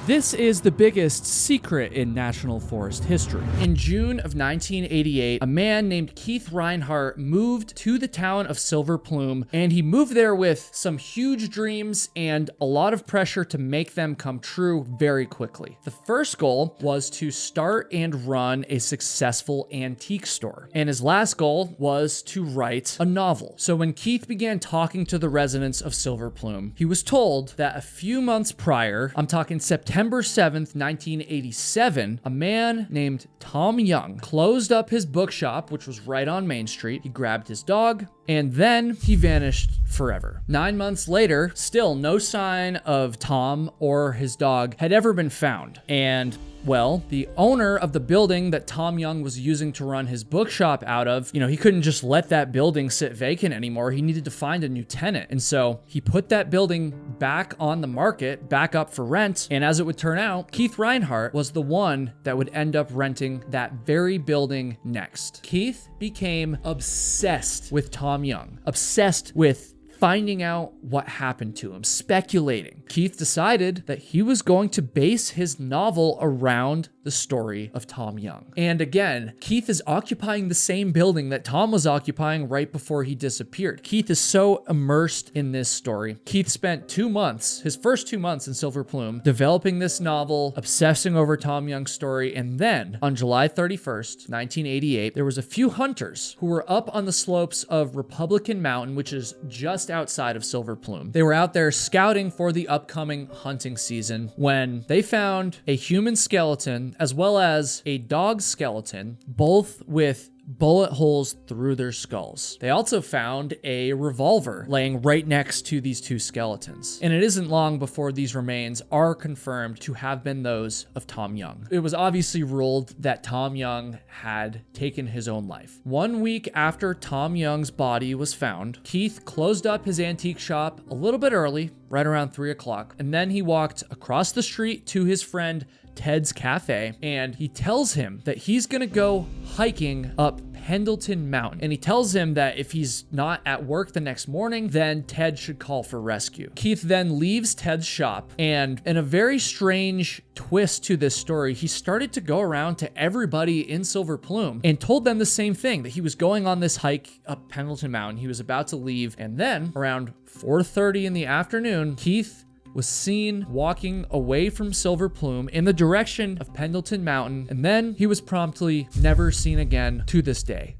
This is the biggest secret in National Forest history. In June of 1988, a man named Keith Reinhardt moved to the town of Silver Plume, and he moved there with some huge dreams and a lot of pressure to make them come true very quickly. The first goal was to start and run a successful antique store, and his last goal was to write a novel. So when Keith began talking to the residents of Silver Plume, he was told that a few months prior, I'm talking September 7th, 1987, a man named Tom Young closed up his bookshop, which was right on Main Street. He grabbed his dog, and then he vanished forever. 9 months later, still no sign of Tom or his dog had ever been found. And well, the owner of the building that Tom Young was using to run his bookshop out of, he couldn't just let that building sit vacant anymore. He needed to find a new tenant. And so he put that building back on the market, back up for rent. And as it would turn out, Keith Reinhardt was the one that would end up renting that very building next. Keith became obsessed with Tom Young, obsessed with finding out what happened to him, speculating. Keith decided that he was going to base his novel around the story of Tom Young. And again, Keith is occupying the same building that Tom was occupying right before he disappeared. Keith is so immersed in this story. Keith spent 2 months, his first 2 months in Silver Plume, developing this novel, obsessing over Tom Young's story. And then on July 31st, 1988, there was a few hunters who were up on the slopes of Republican Mountain, which is just outside of Silver Plume. They were out there scouting for the upcoming hunting season when they found a human skeleton as well as a dog skeleton, both with bullet holes through their skulls. They also found a revolver laying right next to these two skeletons. And it isn't long before these remains are confirmed to have been those of Tom Young. It was obviously ruled that Tom Young had taken his own life. 1 week after Tom Young's body was found, Keith closed up his antique shop a little bit early, right around 3 o'clock, and then he walked across the street to his friend Ted's Cafe, and he tells him that he's gonna go hiking up Pendleton Mountain. And he tells him that if he's not at work the next morning, then Ted should call for rescue. Keith then leaves Ted's shop, and in a very strange twist to this story, he started to go around to everybody in Silver Plume and told them the same thing, that he was going on this hike up Pendleton Mountain. He was about to leave, and then around 4:30 in the afternoon, Keith was seen walking away from Silver Plume in the direction of Pendleton Mountain, and then he was promptly never seen again to this day.